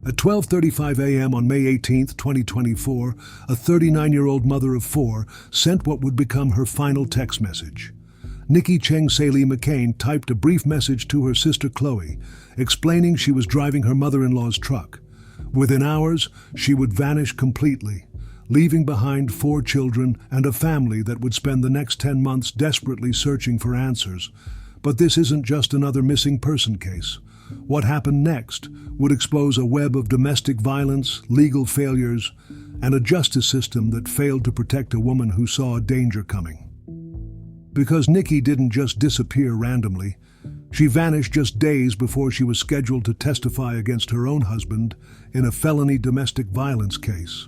At 12:35 a.m. on May 18, 2024, a 39-year-old mother of four sent what would become her final text message. Nikki Cheng Saelee-McCain typed a brief message to her sister Chloe, explaining she was driving her mother-in-law's truck. Within hours, she would vanish completely, leaving behind 4 children and a family that would spend the next 10 months desperately searching for answers. But this isn't just another missing person case. What happened next would expose a web of domestic violence, legal failures, and a justice system that failed to protect a woman who saw danger coming. Because Nikki didn't just disappear randomly, she vanished just days before she was scheduled to testify against her own husband in a felony domestic violence case.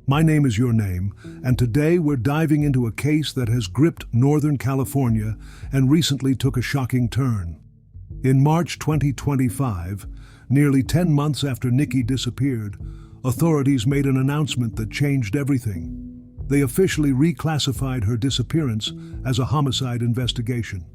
My name is Your Name, and today we're diving into a case that has gripped Northern California and recently took a shocking turn. In March 2025, nearly 10 months after Nikki disappeared, authorities made an announcement that changed everything. They officially reclassified her disappearance as a homicide investigation.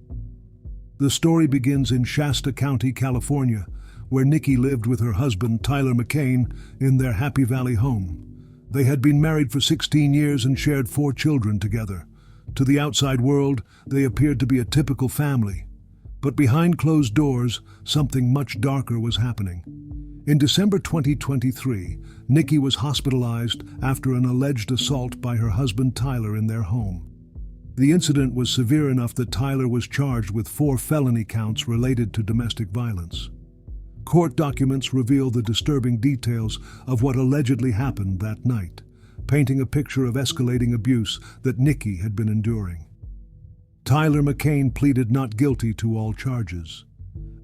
The story begins in Shasta County, California, where Nikki lived with her husband, Tyler McCain, in their Happy Valley home. They had been married for 16 years and shared 4 children together. To the outside world, they appeared to be a typical family. But behind closed doors, something much darker was happening. In December 2023, Nikki was hospitalized after an alleged assault by her husband Tyler in their home. The incident was severe enough that Tyler was charged with 4 felony counts related to domestic violence. Court documents reveal the disturbing details of what allegedly happened that night, painting a picture of escalating abuse that Nikki had been enduring. Tyler McCain pleaded not guilty to all charges.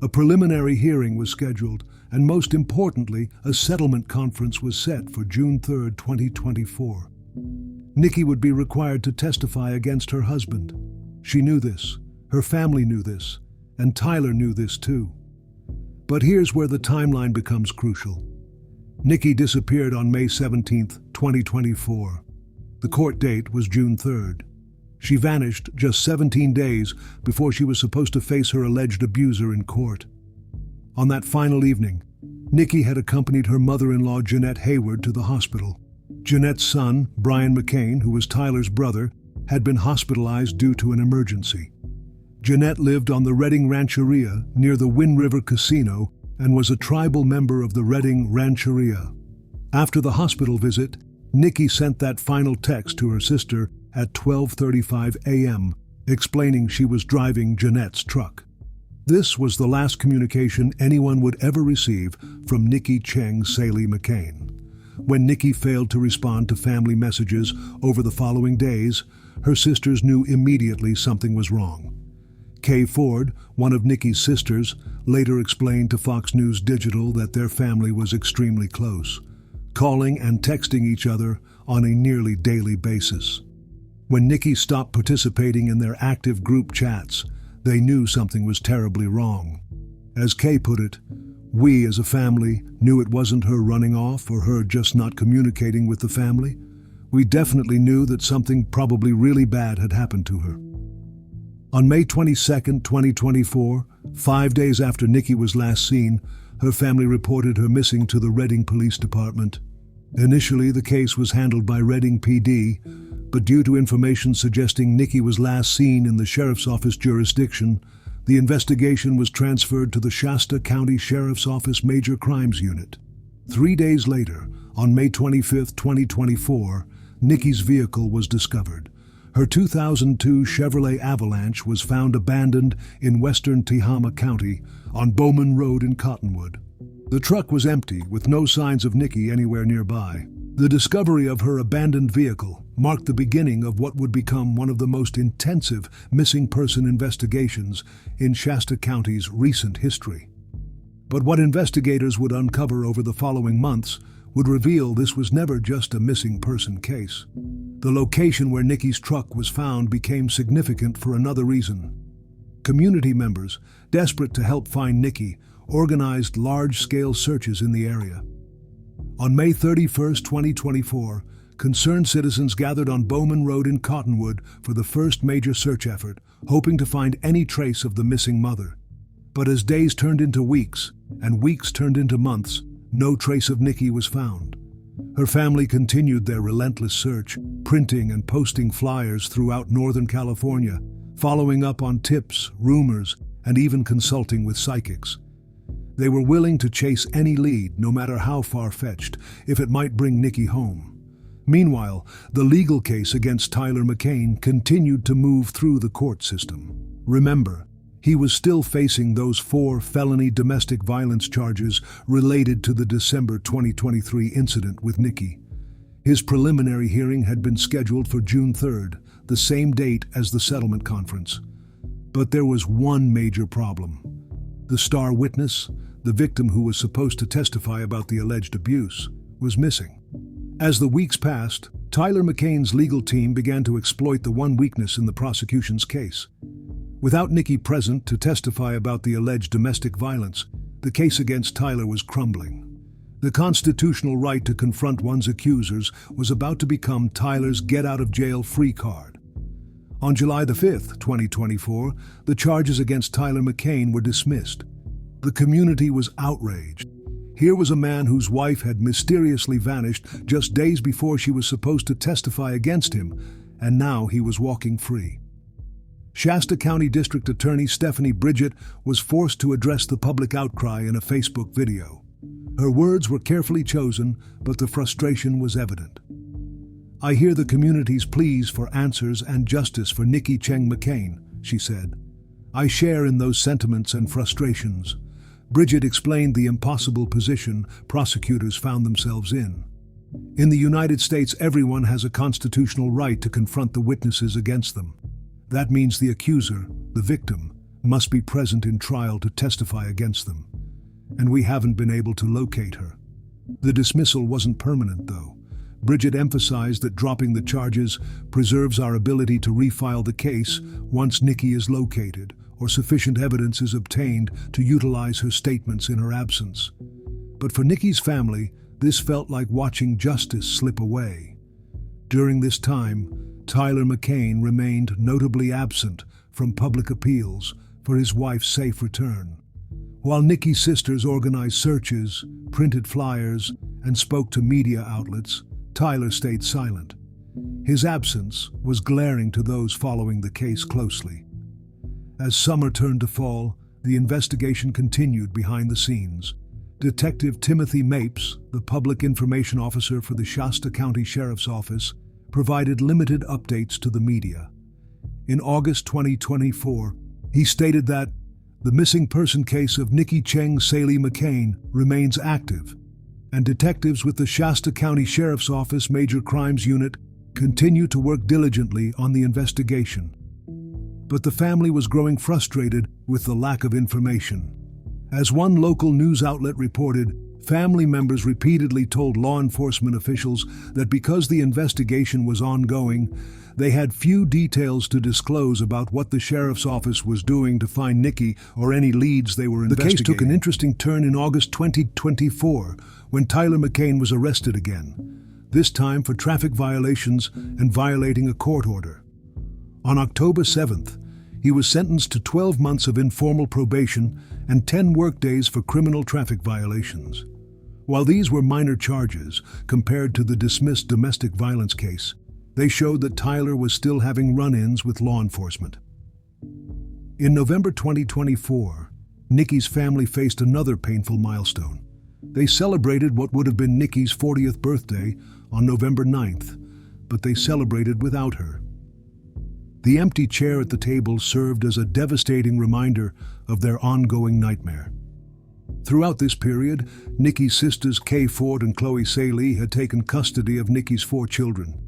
A preliminary hearing was scheduled, and most importantly, a settlement conference was set for June 3, 2024. Nikki would be required to testify against her husband. She knew this, her family knew this, and Tyler knew this too. But here's where the timeline becomes crucial. Nikki disappeared on May 17, 2024. The court date was June 3rd. She vanished just 17 days before she was supposed to face her alleged abuser in court. On that final evening, Nikki had accompanied her mother-in-law Jeanette Hayward to the hospital. Jeanette's son, Brian McCain, who was Tyler's brother, had been hospitalized due to an emergency. Jeanette lived on the Redding Rancheria near the Wind River Casino and was a tribal member of the Redding Rancheria. After the hospital visit, Nikki sent that final text to her sister at 12:35 a.m., explaining she was driving Jeanette's truck. This was the last communication anyone would ever receive from Nikki Cheng Saelee-McCain. When Nikki failed to respond to family messages over the following days, her sisters knew immediately something was wrong. Kay Ford, one of Nikki's sisters, later explained to Fox News Digital that their family was extremely close, calling and texting each other on a nearly daily basis. When Nikki stopped participating in their active group chats, they knew something was terribly wrong. As Kay put it, "We as a family knew it wasn't her running off or her just not communicating with the family. We definitely knew that something probably really bad had happened to her." On May 22, 2024, 5 days after Nikki was last seen, her family reported her missing to the Redding Police Department. Initially, the case was handled by Redding PD, but due to information suggesting Nikki was last seen in the Sheriff's Office jurisdiction, the investigation was transferred to the Shasta County Sheriff's Office Major Crimes Unit. 3 days later, on May 25, 2024, Nikki's vehicle was discovered. Her 2002 Chevrolet Avalanche was found abandoned in western Tehama County on Bowman Road in Cottonwood. The truck was empty, with no signs of Nikki anywhere nearby. The discovery of her abandoned vehicle marked the beginning of what would become one of the most intensive missing person investigations in Shasta County's recent history. But what investigators would uncover over the following months would reveal this was never just a missing person case. The location where Nikki's truck was found became significant for another reason. Community members, desperate to help find Nikki, organized large-scale searches in the area. On May 31, 2024, concerned citizens gathered on Bowman Road in Cottonwood for the first major search effort, hoping to find any trace of the missing mother. But as days turned into weeks, and weeks turned into months, no trace of Nikki was found. Her family continued their relentless search, printing and posting flyers throughout Northern California, following up on tips, rumors, and even consulting with psychics. They were willing to chase any lead, no matter how far-fetched, if it might bring Nikki home. Meanwhile, the legal case against Tyler McCain continued to move through the court system. Remember, he was still facing those 4 felony domestic violence charges related to the December 2023 incident with Nikki. His preliminary hearing had been scheduled for June 3rd, the same date as the settlement conference. But there was one major problem. The star witness, the victim who was supposed to testify about the alleged abuse, was missing. As the weeks passed, Tyler McCain's legal team began to exploit the one weakness in the prosecution's case. Without Nikki present to testify about the alleged domestic violence, the case against Tyler was crumbling. The constitutional right to confront one's accusers was about to become Tyler's get-out-of-jail-free card. On July the 5th, 2024, the charges against Tyler McCain were dismissed. The community was outraged. Here was a man whose wife had mysteriously vanished just days before she was supposed to testify against him, and now he was walking free. Shasta County District Attorney Stephanie Bridget was forced to address the public outcry in a Facebook video. Her words were carefully chosen, but the frustration was evident. "I hear the community's pleas for answers and justice for Nikki Cheng McCain," she said. "I share in those sentiments and frustrations." Bridget explained the impossible position prosecutors found themselves in. In the United States, everyone has a constitutional right to confront the witnesses against them. That means the accuser, the victim, must be present in trial to testify against them. And we haven't been able to locate her. The dismissal wasn't permanent, though. Bridget emphasized that dropping the charges preserves our ability to refile the case once Nikki is located or sufficient evidence is obtained to utilize her statements in her absence. But for Nikki's family, this felt like watching justice slip away. During this time, Tyler McCain remained notably absent from public appeals for his wife's safe return. While Nikki's sisters organized searches, printed flyers, and spoke to media outlets, Tyler stayed silent. His absence was glaring to those following the case closely. As summer turned to fall, the investigation continued behind the scenes. Detective Timothy Mapes, the public information officer for the Shasta County Sheriff's Office, provided limited updates to the media. In August 2024, he stated that the missing person case of Nikki Cheng Saelee-McCain remains active, and detectives with the Shasta County Sheriff's Office Major Crimes Unit continue to work diligently on the investigation. But the family was growing frustrated with the lack of information. As one local news outlet reported, family members repeatedly told law enforcement officials that because the investigation was ongoing, they had few details to disclose about what the sheriff's office was doing to find Nikki or any leads they were investigating. The case took an interesting turn in August 2024 when Tyler McCain was arrested again, this time for traffic violations and violating a court order. On October 7th, he was sentenced to 12 months of informal probation and 10 workdays for criminal traffic violations. While these were minor charges compared to the dismissed domestic violence case, they showed that Tyler was still having run-ins with law enforcement. In November 2024, Nikki's family faced another painful milestone. They celebrated what would have been Nikki's 40th birthday on November 9th, but they celebrated without her. The empty chair at the table served as a devastating reminder of their ongoing nightmare. Throughout this period, Nikki's sisters Kay Ford and Chloe Saelee had taken custody of Nikki's 4 children.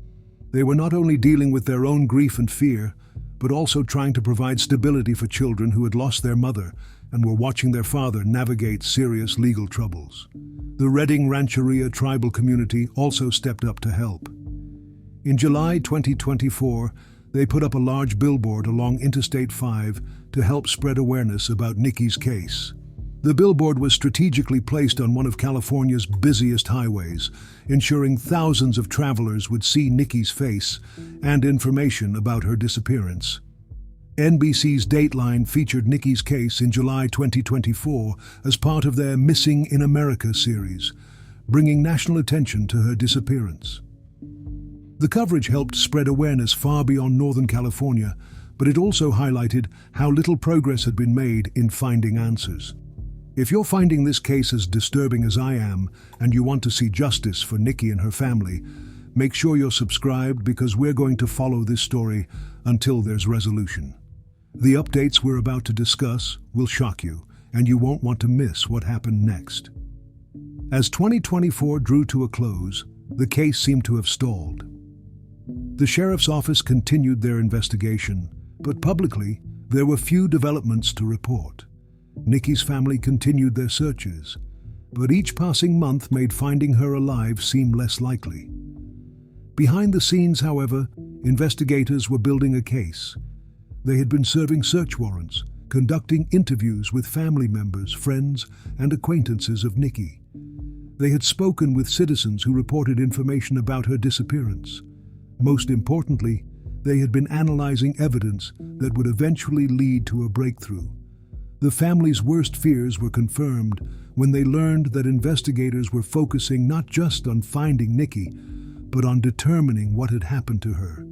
They were not only dealing with their own grief and fear, but also trying to provide stability for children who had lost their mother and were watching their father navigate serious legal troubles. The Redding Rancheria tribal community also stepped up to help. In July 2024, they put up a large billboard along Interstate 5 to help spread awareness about Nikki's case. The billboard was strategically placed on one of California's busiest highways, ensuring thousands of travelers would see Nikki's face and information about her disappearance. NBC's Dateline featured Nikki's case in July 2024 as part of their Missing in America series, bringing national attention to her disappearance. The coverage helped spread awareness far beyond Northern California, but it also highlighted how little progress had been made in finding answers. If you're finding this case as disturbing as I am, and you want to see justice for Nikki and her family, make sure you're subscribed because we're going to follow this story until there's resolution. The updates we're about to discuss will shock you, and you won't want to miss what happened next. As 2024 drew to a close, the case seemed to have stalled. The sheriff's office continued their investigation, but publicly, there were few developments to report. Nikki's family continued their searches, but each passing month made finding her alive seem less likely. Behind the scenes, however, investigators were building a case. They had been serving search warrants, conducting interviews with family members, friends, and acquaintances of Nikki. They had spoken with citizens who reported information about her disappearance. Most importantly, they had been analyzing evidence that would eventually lead to a breakthrough. The family's worst fears were confirmed when they learned that investigators were focusing not just on finding Nikki, but on determining what had happened to her.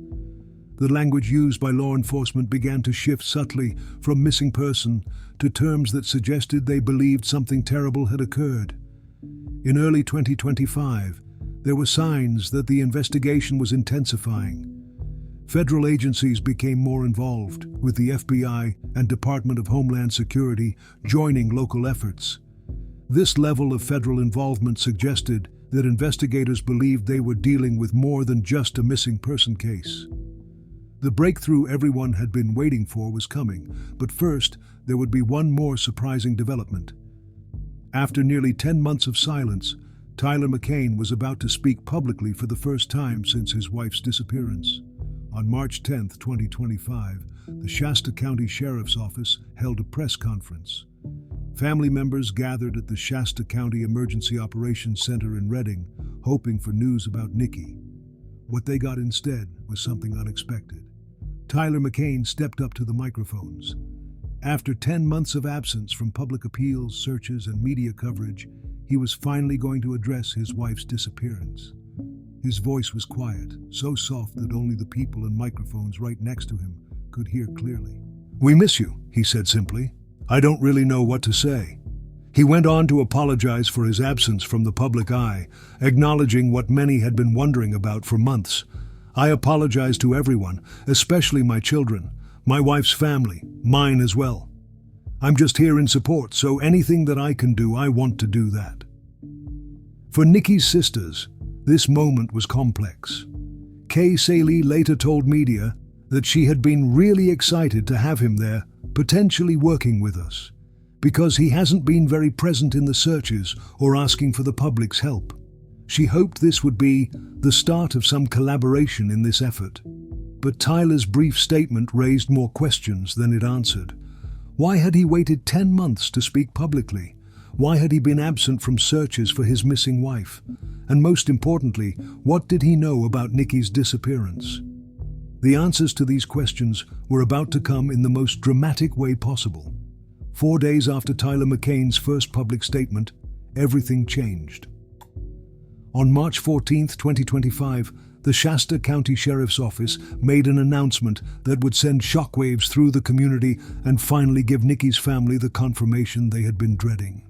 The language used by law enforcement began to shift subtly from missing person to terms that suggested they believed something terrible had occurred. In early 2025, there were signs that the investigation was intensifying. Federal agencies became more involved, with the FBI and Department of Homeland Security joining local efforts. This level of federal involvement suggested that investigators believed they were dealing with more than just a missing person case. The breakthrough everyone had been waiting for was coming, but first, there would be one more surprising development. After nearly 10 months of silence, Tyler McCain was about to speak publicly for the first time since his wife's disappearance. On March 10, 2025, the Shasta County Sheriff's Office held a press conference. Family members gathered at the Shasta County Emergency Operations Center in Redding, hoping for news about Nikki. What they got instead was something unexpected. Tyler McCain stepped up to the microphones. After 10 months of absence from public appeals, searches, and media coverage, he was finally going to address his wife's disappearance. His voice was quiet, so soft that only the people and microphones right next to him could hear clearly. "We miss you," he said simply. "I don't really know what to say." He went on to apologize for his absence from the public eye, acknowledging what many had been wondering about for months. "I apologize to everyone, especially my children, my wife's family, mine as well. I'm just here in support, so anything that I can do, I want to do that." For Nikki's sisters, this moment was complex. Kay Saelee later told media that she had been really excited to have him there, potentially working with us, because he hasn't been very present in the searches or asking for the public's help. She hoped this would be the start of some collaboration in this effort. But Tyler's brief statement raised more questions than it answered. Why had he waited 10 months to speak publicly? Why had he been absent from searches for his missing wife? And most importantly, what did he know about Nikki's disappearance? The answers to these questions were about to come in the most dramatic way possible. 4 days after Tyler McCain's first public statement, everything changed. On March 14, 2025, the Shasta County Sheriff's Office made an announcement that would send shockwaves through the community and finally give Nikki's family the confirmation they had been dreading.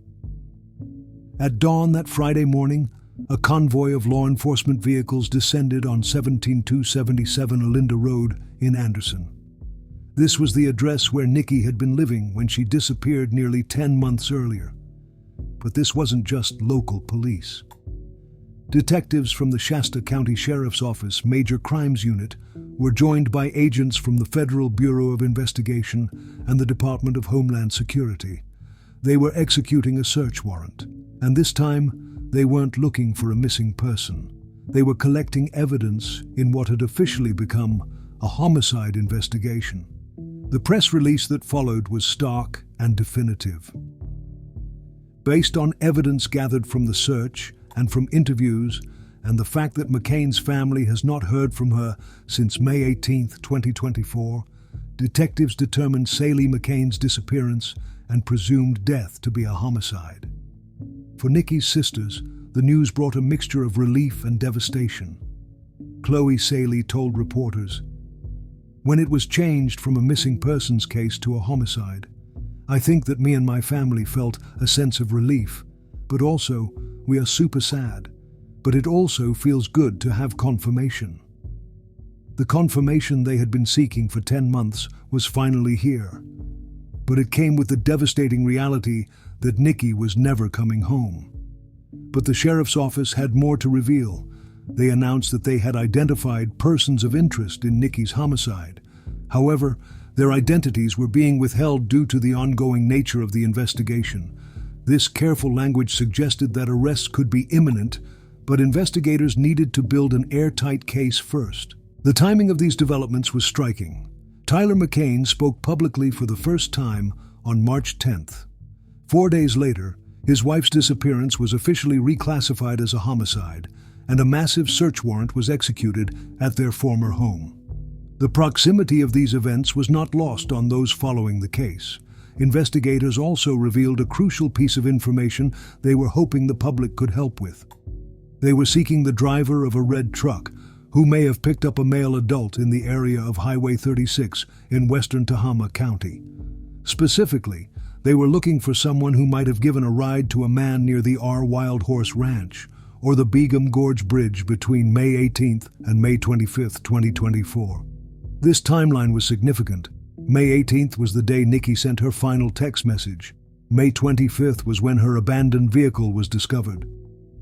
At dawn that Friday morning, a convoy of law enforcement vehicles descended on 17277 Olinda Road in Anderson. This was the address where Nikki had been living when she disappeared nearly 10 months earlier. But this wasn't just local police. Detectives from the Shasta County Sheriff's Office Major Crimes Unit were joined by agents from the Federal Bureau of Investigation and the Department of Homeland Security. They were executing a search warrant, and this time they weren't looking for a missing person. They were collecting evidence in what had officially become a homicide investigation. The press release that followed was stark and definitive. Based on evidence gathered from the search and from interviews, and the fact that McCain's family has not heard from her since May 18, 2024, detectives determined Saelee-McCain's disappearance and presumed death to be a homicide. For Nikki's sisters, the news brought a mixture of relief and devastation. Chloe Saelee told reporters, "When it was changed from a missing persons case to a homicide, I think that me and my family felt a sense of relief, but also we are super sad, but it also feels good to have confirmation." The confirmation they had been seeking for 10 months was finally here, but it came with the devastating reality that Nikki was never coming home. But the sheriff's office had more to reveal. They announced that they had identified persons of interest in Nikki's homicide. However, their identities were being withheld due to the ongoing nature of the investigation. This careful language suggested that arrests could be imminent, but investigators needed to build an airtight case first. The timing of these developments was striking. Tyler McCain spoke publicly for the first time on March 10th. 4 days later, his wife's disappearance was officially reclassified as a homicide, and a massive search warrant was executed at their former home. The proximity of these events was not lost on those following the case. Investigators also revealed a crucial piece of information they were hoping the public could help with. They were seeking the driver of a red truck who may have picked up a male adult in the area of Highway 36 in western Tehama County. Specifically, they were looking for someone who might have given a ride to a man near the R. Wild Horse Ranch or the Begum Gorge Bridge between May 18th and May 25th, 2024. This timeline was significant. May 18th was the day Nikki sent her final text message. May 25th was when her abandoned vehicle was discovered.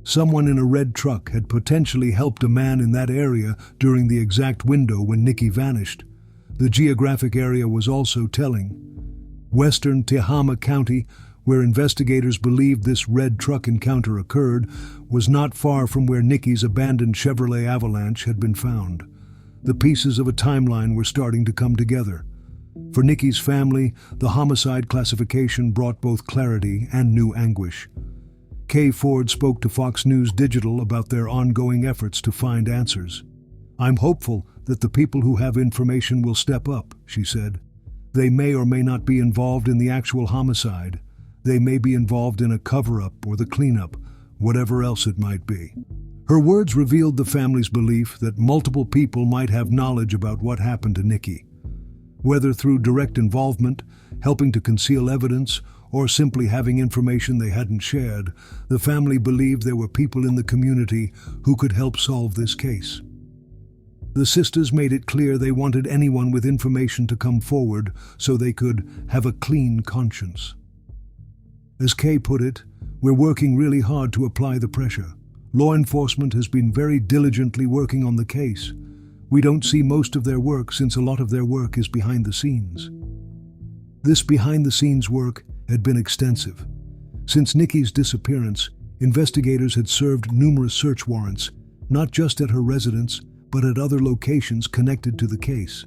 Someone in a red truck had potentially helped a man in that area during the exact window when Nikki vanished. The geographic area was also telling. Western Tehama County, where investigators believed this red truck encounter occurred, was not far from where Nikki's abandoned Chevrolet Avalanche had been found. The pieces of a timeline were starting to come together. For Nikki's family, the homicide classification brought both clarity and new anguish. Kay Ford spoke to Fox News Digital about their ongoing efforts to find answers. "I'm hopeful that the people who have information will step up," she said. "They may or may not be involved in the actual homicide. They may be involved in a cover-up or the cleanup, whatever else it might be." Her words revealed the family's belief that multiple people might have knowledge about what happened to Nikki. Whether through direct involvement, helping to conceal evidence, or simply having information they hadn't shared, the family believed there were people in the community who could help solve this case. The sisters made it clear they wanted anyone with information to come forward so they could have a clean conscience. As Kay put it, "We're working really hard to apply the pressure. Law enforcement has been very diligently working on the case. We don't see most of their work since a lot of their work is behind the scenes." This behind-the-scenes work had been extensive. Since Nikki's disappearance, investigators had served numerous search warrants, not just at her residence, but at other locations connected to the case.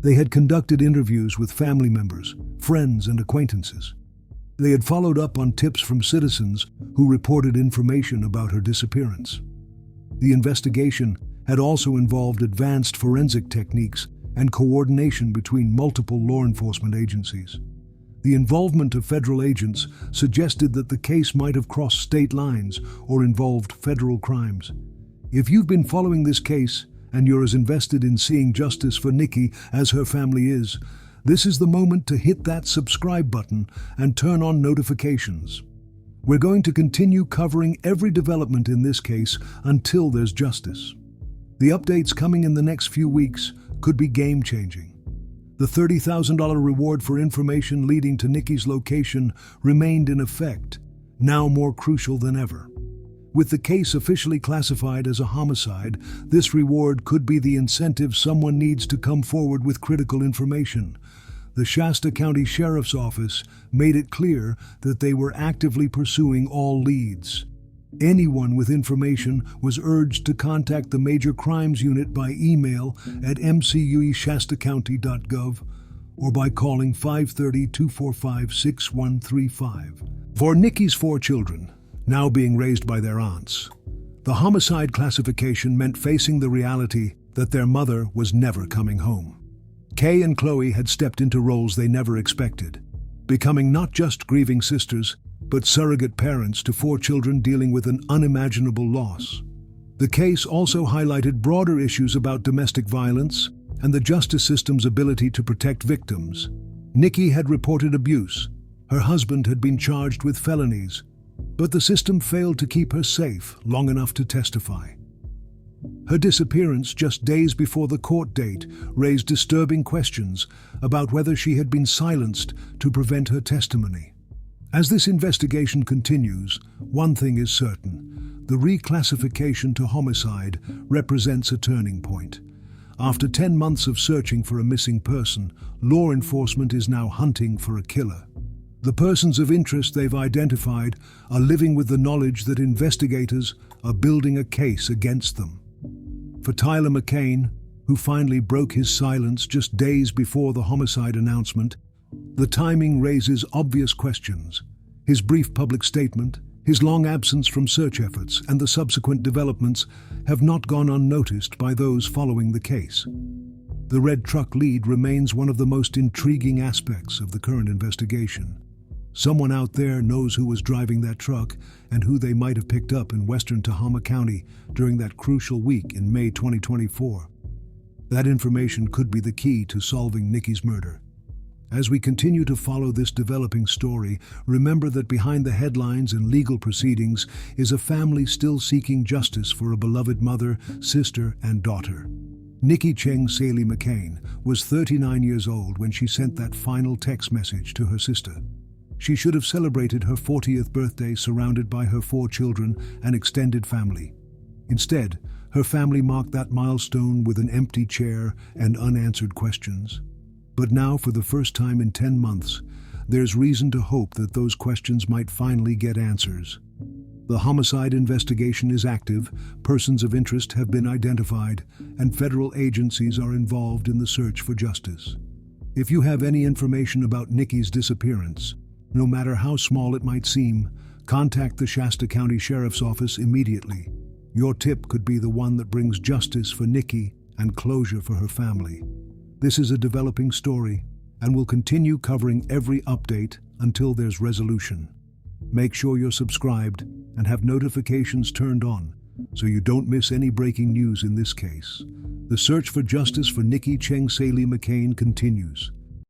They had conducted interviews with family members, friends, and acquaintances. They had followed up on tips from citizens who reported information about her disappearance. The investigation had also involved advanced forensic techniques and coordination between multiple law enforcement agencies. The involvement of federal agents suggested that the case might have crossed state lines or involved federal crimes. If you've been following this case and you're as invested in seeing justice for Nikki as her family is, this is the moment to hit that subscribe button and turn on notifications. We're going to continue covering every development in this case until there's justice. The updates coming in the next few weeks could be game-changing. The $30,000 reward for information leading to Nikki's location remained in effect, now more crucial than ever. With the case officially classified as a homicide, this reward could be the incentive someone needs to come forward with critical information. The Shasta County Sheriff's Office made it clear that they were actively pursuing all leads. Anyone with information was urged to contact the Major Crimes Unit by email at mcueshastacounty.gov or by calling 530-245-6135. For Nikki's 4 children, now being raised by their aunts, the homicide classification meant facing the reality that their mother was never coming home. Kay and Chloe had stepped into roles they never expected, becoming not just grieving sisters, but surrogate parents to 4 children dealing with an unimaginable loss. The case also highlighted broader issues about domestic violence and the justice system's ability to protect victims. Nikki had reported abuse. Her husband had been charged with felonies, but the system failed to keep her safe long enough to testify. Her disappearance just days before the court date raised disturbing questions about whether she had been silenced to prevent her testimony. As this investigation continues, one thing is certain: the reclassification to homicide represents a turning point. After 10 months of searching for a missing person, law enforcement is now hunting for a killer. The persons of interest they've identified are living with the knowledge that investigators are building a case against them. For Tyler McCain, who finally broke his silence just days before the homicide announcement, the timing raises obvious questions. His brief public statement, his long absence from search efforts, and the subsequent developments have not gone unnoticed by those following the case. The red truck lead remains one of the most intriguing aspects of the current investigation. Someone out there knows who was driving that truck and who they might have picked up in western Tehama County during that crucial week in May 2024. That information could be the key to solving Nikki's murder. As we continue to follow this developing story, remember that behind the headlines and legal proceedings is a family still seeking justice for a beloved mother, sister, and daughter. Nikki Cheng Saelee-McCain was 39 years old when she sent that final text message to her sister. She should have celebrated her 40th birthday surrounded by her 4 children and extended family. Instead, her family marked that milestone with an empty chair and unanswered questions. But now, for the first time in 10 months, there's reason to hope that those questions might finally get answers. The homicide investigation is active, persons of interest have been identified, and federal agencies are involved in the search for justice. If you have any information about Nikki's disappearance, no matter how small it might seem, contact the Shasta County Sheriff's Office immediately. Your tip could be the one that brings justice for Nikki and closure for her family. This is a developing story, and we'll continue covering every update until there's resolution. Make sure you're subscribed and have notifications turned on so you don't miss any breaking news in this case. The search for justice for Nikki Cheng Saelee-McCain continues.